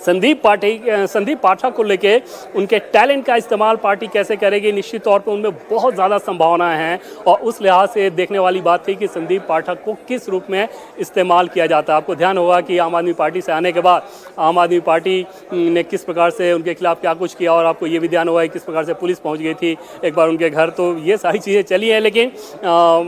संदीप पाठक को लेके उनके टैलेंट का इस्तेमाल पार्टी कैसे करेगी, निश्चित तौर पर उनमें बहुत ज़्यादा संभावनाएं हैं और उस लिहाज से देखने वाली बात थी कि संदीप पाठक को किस रूप में इस्तेमाल किया जाता है। आपको ध्यान होगा कि आम आदमी पार्टी से आने के बाद आम आदमी पार्टी ने किस प्रकार से उनके खिलाफ क्या कुछ किया, और आपको ये भी ध्यान होगा कि किस प्रकार से पुलिस पहुँच गई थी एक बार उनके घर। तो ये सारी चीज़ें चली हैं, लेकिन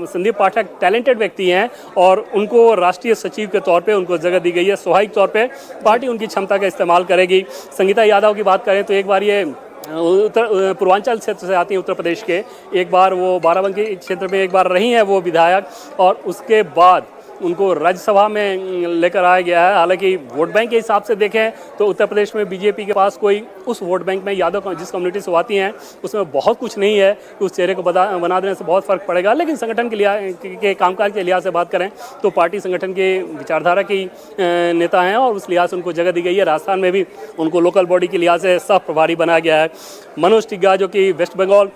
संदीप पाठक टैलेंटेड व्यक्ति हैं और उनको राष्ट्रीय सचिव के तौर पर उनको जगह दी गई है। स्वाभाविक तौर पर पार्टी उनकी क्षमता का इस्तेमाल करेगी। संगीता यादव की बात करें तो एक बार ये पूर्वांचल क्षेत्र से आती हैं, उत्तर प्रदेश के। एक बार वो बाराबंकी क्षेत्र में एक बार रही हैं वो विधायक, और उसके बाद उनको राज्यसभा में लेकर आया गया है। हालांकि वोट बैंक के हिसाब से देखें तो उत्तर प्रदेश में बीजेपी के पास कोई उस वोट बैंक में यादव जिस कम्युनिटी से आती हैं उसमें बहुत कुछ नहीं है कि उस चेहरे को बना देने से बहुत फ़र्क पड़ेगा। लेकिन संगठन के कामकाज के लिहाज से बात करें तो पार्टी संगठन के विचारधारा की नेता हैं और उस लिहाज से उनको जगह दी गई है। राजस्थान में भी उनको लोकल बॉडी के लिहाज से सह प्रभारी बनाया गया है। मनोज टिग्गा जो कि वेस्ट बंगाल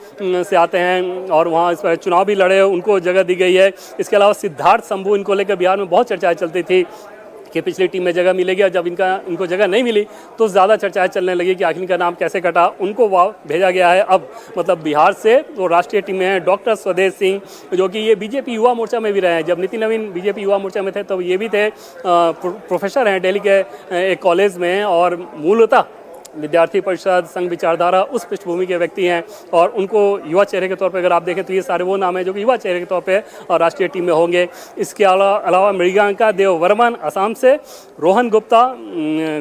से आते हैं और वहाँ इस पर चुनाव भी लड़े, उनको जगह दी गई है। इसके अलावा सिद्धार्थ शंभू, इनको लेकर बिहार में बहुत चर्चाएं चलती थी कि पिछली टीम में जगह मिलेगी, और जब इनको जगह नहीं मिली तो ज़्यादा चर्चाएं चलने लगी कि आखिर इनका नाम कैसे कटा। उनको वहाँ भेजा गया है अब, मतलब बिहार से तो राष्ट्रीय टीम में है डॉक्टर स्वदेश सिंह, जो कि ये बीजेपी युवा मोर्चा में भी रहे हैं। जब नितिन नवीन बीजेपी युवा मोर्चा में थे तब ये भी थे, प्रोफेसर हैं दिल्ली के एक कॉलेज में, और मूलतः विद्यार्थी परिषद संघ विचारधारा उस पृष्ठभूमि के व्यक्ति हैं। और उनको युवा चेहरे के तौर पे अगर आप देखें तो ये सारे वो नाम हैं जो कि युवा चेहरे के तौर पे और राष्ट्रीय टीम में होंगे। इसके अलावा मृगांका देव वर्मन असम से, रोहन गुप्ता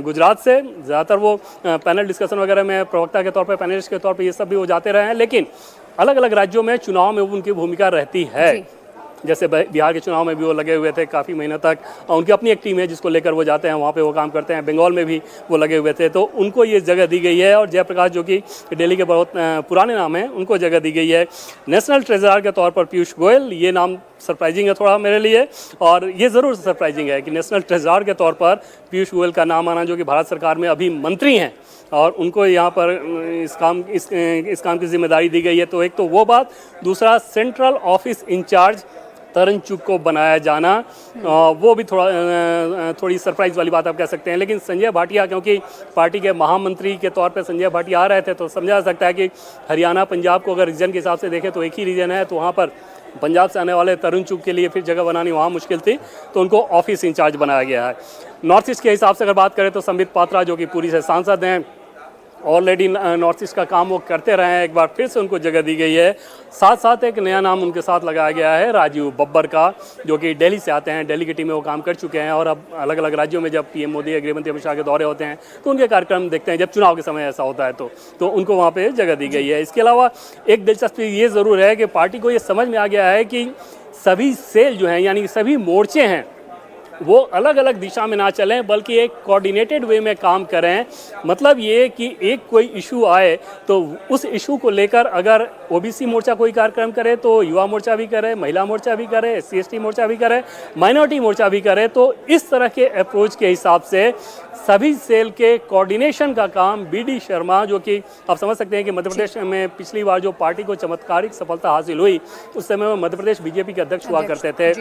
गुजरात से, ज़्यादातर वो पैनल डिस्कशन वगैरह में प्रवक्ता के तौर पर, पैनलिस्ट के तौर पर ये सब भी वो जाते रहे हैं। लेकिन अलग अलग राज्यों में चुनाव में उनकी भूमिका रहती है। जैसे बिहार के चुनाव में भी वो लगे हुए थे काफ़ी महीनों तक, और उनकी अपनी एक टीम है जिसको लेकर वो जाते हैं, वहाँ पे वो काम करते हैं। बंगाल में भी वो लगे हुए थे, तो उनको ये जगह दी गई है। और जयप्रकाश जो कि दिल्ली के बहुत पुराने नाम हैं, उनको जगह दी गई है। नेशनल ट्रेजरर के तौर पर पीयूष गोयल, ये नाम सरप्राइजिंग है थोड़ा मेरे लिए, और ये ज़रूर सरप्राइजिंग है कि नेशनल ट्रेजरर के तौर पर पीयूष गोयल का नाम आना, जो कि भारत सरकार में अभी मंत्री हैं, और उनको यहाँ पर इस काम की जिम्मेदारी दी गई है। तो एक तो वो बात, दूसरा सेंट्रल ऑफिस इंचार्ज तरन चुग को बनाया जाना, वो भी थोड़ी सरप्राइज वाली बात आप कह सकते हैं। लेकिन संजय भाटिया, क्योंकि पार्टी के महामंत्री के तौर पे संजय भाटिया आ रहे थे, तो समझा जा सकता है कि हरियाणा पंजाब को अगर रीजन के हिसाब से देखें तो एक ही रीजन है, तो वहाँ पर पंजाब से आने वाले तरन चुग के लिए फिर जगह बनानी वहाँ मुश्किल थी, तो उनको ऑफिस इंचार्ज बनाया गया है। नॉर्थ ईस्ट के हिसाब से अगर बात करें तो संबित पात्रा, जो कि पुरी से सांसद हैं, ऑलरेडी नॉर्थ ईस्ट का काम वो करते रहे हैं, एक बार फिर से उनको जगह दी गई है। साथ साथ एक नया नाम उनके साथ लगाया गया है राजीव बब्बर का, जो कि दिल्ली से आते हैं, दिल्ली की टीम में वो काम कर चुके हैं, और अब अलग अलग राज्यों में जब पीएम मोदी, गृहमंत्री अमित शाह के दौरे होते हैं तो उनके कार्यक्रम देखते हैं, जब चुनाव के समय ऐसा होता है तो उनको वहाँ पर जगह दी गई है। इसके अलावा एक दिलचस्पी ये ज़रूर है कि पार्टी को ये समझ में आ गया है कि सभी सेल जो हैं, यानी सभी मोर्चे हैं, वो अलग अलग दिशा में ना चलें, बल्कि एक कोऑर्डिनेटेड वे में काम करें। मतलब ये कि एक कोई इशू आए तो उस इशू को लेकर अगर ओबीसी मोर्चा कोई कार्यक्रम करे तो युवा मोर्चा भी करे, महिला मोर्चा भी करे, SC/ST मोर्चा भी करे, माइनॉरिटी मोर्चा भी करे। तो इस तरह के अप्रोच के हिसाब से सभी सेल के कोऑर्डिनेशन का काम BD शर्मा, जो कि आप समझ सकते हैं कि मध्य प्रदेश में पिछली बार जो पार्टी को चमत्कारिक सफलता हासिल हुई, उस समय वो मध्य प्रदेश बीजेपी के अध्यक्ष हुआ करते थे।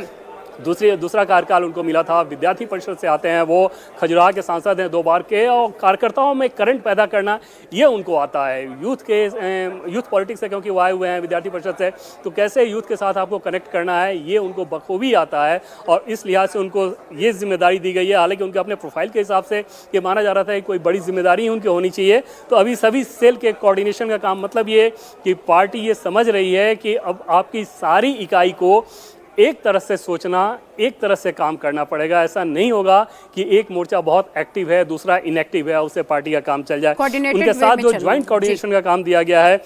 दूसरा कार्यकाल उनको मिला था, विद्यार्थी परिषद से आते हैं, वो खजुराहो के सांसद हैं 2 बार के, और कार्यकर्ताओं में करंट पैदा करना ये उनको आता है। यूथ पॉलिटिक्स से क्योंकि वो आए हुए हैं विद्यार्थी परिषद से, तो कैसे यूथ के साथ आपको कनेक्ट करना है ये उनको बखूबी आता है, और इस लिहाज से उनको ये जिम्मेदारी दी गई है। हालांकि उनके अपने प्रोफाइल के हिसाब से ये माना जा रहा था कि कोई बड़ी जिम्मेदारी उनकी होनी चाहिए। तो अभी सभी सेल के कोऑर्डिनेशन का काम, मतलब ये कि पार्टी ये समझ रही है कि अब आपकी सारी इकाई को एक तरह से सोचना, एक तरह से काम करना पड़ेगा। ऐसा नहीं होगा कि एक मोर्चा बहुत एक्टिव है, दूसरा इनएक्टिव है, उससे पार्टी का काम चल जाए। उनके साथ जो ज्वाइंट कोऑर्डिनेशन का काम दिया गया है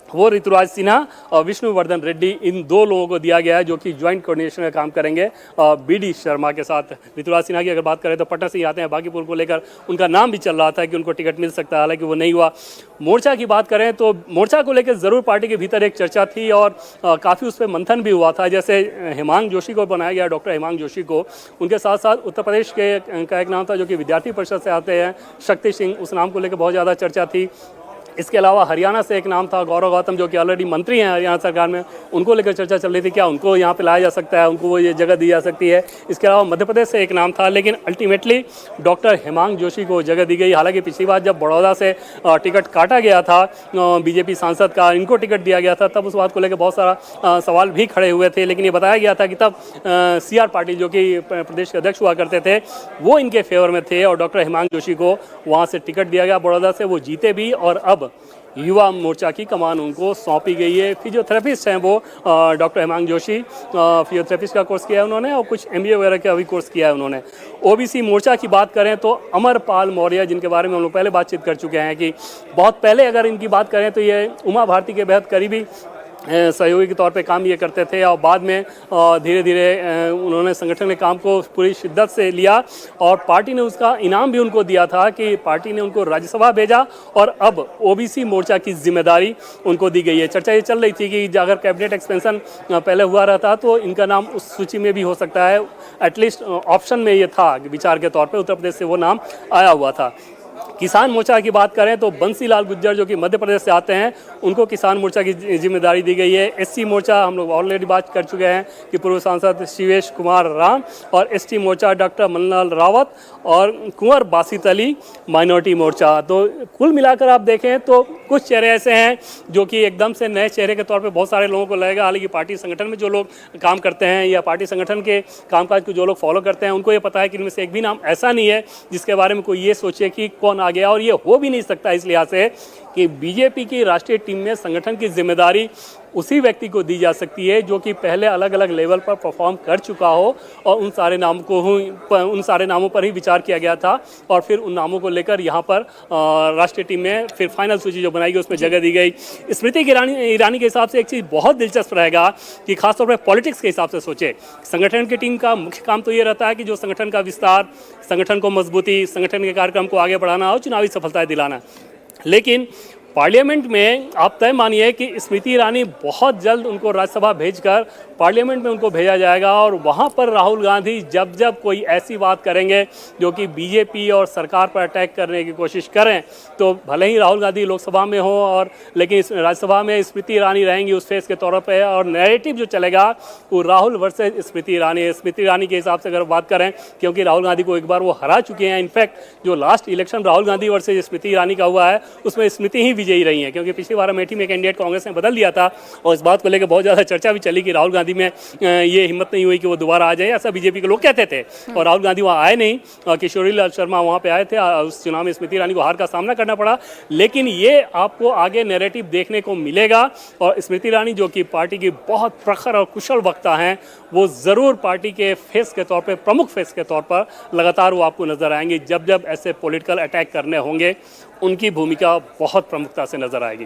वो ऋतुराज सिन्हा और विष्णुवर्धन रेड्डी, इन 2 लोगों को दिया गया है जो कि ज्वाइंट कोऑर्डिनेशन का काम करेंगे BD शर्मा के साथ। ऋतुराज सिन्हा की अगर बात करें तो पटना से ही आते हैं, बागीपुर को लेकर उनका नाम भी चल रहा था कि उनको टिकट मिल सकता है, हालांकि वो नहीं हुआ। मोर्चा की बात करें तो मोर्चा को लेकर ज़रूर पार्टी के भीतर एक चर्चा थी और काफ़ी उस पर मंथन भी हुआ था। जैसे हेमांग जोशी को बनाया गया, डॉक्टर हेमांग जोशी को, उनके साथ साथ उत्तर प्रदेश का एक नाम था जो कि विद्यार्थी परिषद से आते हैं, शक्ति सिंह, उस नाम को लेकर बहुत ज़्यादा चर्चा थी। इसके अलावा हरियाणा से एक नाम था गौरव गौतम, जो कि ऑलरेडी मंत्री हैं हरियाणा सरकार में, उनको लेकर चर्चा चल रही थी क्या उनको यहाँ पे लाया जा सकता है, उनको वो ये जगह दी जा सकती है। इसके अलावा मध्य प्रदेश से एक नाम था, लेकिन अल्टीमेटली डॉक्टर हेमांग जोशी को जगह दी गई। हालांकि पिछली बार जब बड़ौदा से टिकट काटा गया था बीजेपी सांसद का, इनको टिकट दिया गया था, तब उस बात को लेकर बहुत सारा सवाल भी खड़े हुए थे, लेकिन ये बताया गया था कि तब CR पाटिल जो कि प्रदेश के अध्यक्ष हुआ करते थे, वो इनके फेवर में थे और डॉक्टर हेमांग जोशी को वहाँ से टिकट दिया गया बड़ौदा से, वो जीते भी और अब युवा मोर्चा की कमान उनको सौंपी गई है। फिजियोथेरेपिस्ट हैं वो डॉक्टर हेमांग जोशी, फिजियोथेरेपिस्ट का कोर्स किया है उन्होंने और कुछ MBA वगैरह का भी कोर्स किया है उन्होंने। OBC मोर्चा की बात करें तो अमरपाल मौर्य, जिनके बारे में हम लोग पहले बातचीत कर चुके हैं कि बहुत पहले अगर इनकी बात करें तो ये उमा भारती के बेहद करीबी सहयोगी के तौर पे काम ये करते थे और बाद में धीरे धीरे उन्होंने संगठन के काम को पूरी शिद्दत से लिया और पार्टी ने उसका इनाम भी उनको दिया था कि पार्टी ने उनको राज्यसभा भेजा और अब OBC मोर्चा की जिम्मेदारी उनको दी गई है। चर्चा ये चल रही थी कि अगर कैबिनेट एक्सपेंशन पहले हुआ रहता तो इनका नाम उस सूची में भी हो सकता है, एटलीस्ट ऑप्शन में ये था विचार के तौर पर, उत्तर प्रदेश से वो नाम आया हुआ था। किसान मोर्चा की बात करें तो बंसीलाल गुज्जर जो कि मध्य प्रदेश से आते हैं, उनको किसान मोर्चा की जिम्मेदारी दी गई है। SC मोर्चा हम लोग ऑलरेडी बात कर चुके हैं कि पूर्व सांसद शिवेश कुमार राम, और ST मोर्चा डॉक्टर मन्नालाल रावत और कुंवर बासित अली माइनॉरिटी मोर्चा। तो कुल मिलाकर आप देखें तो कुछ चेहरे ऐसे हैं जो कि एकदम से नए चेहरे के तौर पर बहुत सारे लोगों को लगेगा। हालांकि पार्टी संगठन में जो लोग काम करते हैं या पार्टी संगठन के कामकाज को जो लोग फॉलो करते हैं, उनको ये पता है कि इनमें से एक भी नाम ऐसा नहीं है जिसके बारे में कोई ये सोचे कि कौन आ गया, और ये हो भी नहीं सकता इस लिहाज से कि बीजेपी की राष्ट्रीय टीम में संगठन की जिम्मेदारी उसी व्यक्ति को दी जा सकती है जो कि पहले अलग अलग लेवल पर परफॉर्म कर चुका हो, और उन सारे नामों पर ही विचार किया गया था और फिर उन नामों को लेकर यहाँ पर राष्ट्रीय टीम में फिर फाइनल सूची जो बनाई गई उसमें जगह दी गई। स्मृति ईरानी के हिसाब से एक चीज़ बहुत दिलचस्प रहेगा कि खासतौर पर पॉलिटिक्स के हिसाब से सोचे, संगठन की टीम का मुख्य काम तो ये रहता है कि जो संगठन का विस्तार, संगठन को मजबूती, संगठन के कार्यक्रम को आगे बढ़ाना और चुनावी सफलताएं दिलाना। लेकिन पार्लियामेंट में आप तय मानिए कि स्मृति ईरानी बहुत जल्द उनको राज्यसभा भेजकर पार्लियामेंट में उनको भेजा जाएगा और वहाँ पर राहुल गांधी जब जब कोई ऐसी बात करेंगे जो कि बीजेपी और सरकार पर अटैक करने की कोशिश करें, तो भले ही राहुल गांधी लोकसभा में हो और लेकिन राज्यसभा में स्मृति ईरानी रहेंगी उस फेस के तौर पर, और नैरेटिव जो चलेगा वो राहुल वर्सेज स्मृति ईरानी के हिसाब से अगर बात करें, क्योंकि राहुल गांधी को एक बार वो हरा चुके हैं। इनफैक्ट जो last election Rahul Gandhi versus Smriti Irani का हुआ है उसमें स्मृति ही विजयी रही है, क्योंकि पिछली बार अमेठी में कैंडिडेट कांग्रेस ने बदल दिया था और इस बात को लेकर बहुत ज़्यादा चर्चा भी चली कि राहुल गांधी में ये हिम्मत नहीं हुई कि वो दोबारा आ जाए, ऐसा बीजेपी के लोग कहते थे। और राहुल गांधी वहाँ आए नहीं, किशोरी लाल शर्मा वहाँ पे आए थे, उस चुनाव में स्मृति ईरानी को हार का सामना करना पड़ा। लेकिन ये आपको आगे नैरेटिव देखने को मिलेगा और स्मृति ईरानी जो कि पार्टी की बहुत प्रखर और कुशल वक्ता हैं, वो ज़रूर पार्टी के फेस के तौर पर, प्रमुख फेस के तौर पर लगातार वो आपको नजर आएंगे। जब जब ऐसे पॉलिटिकल अटैक करने होंगे उनकी भूमिका बहुत प्रमुखता से नजर आएगी।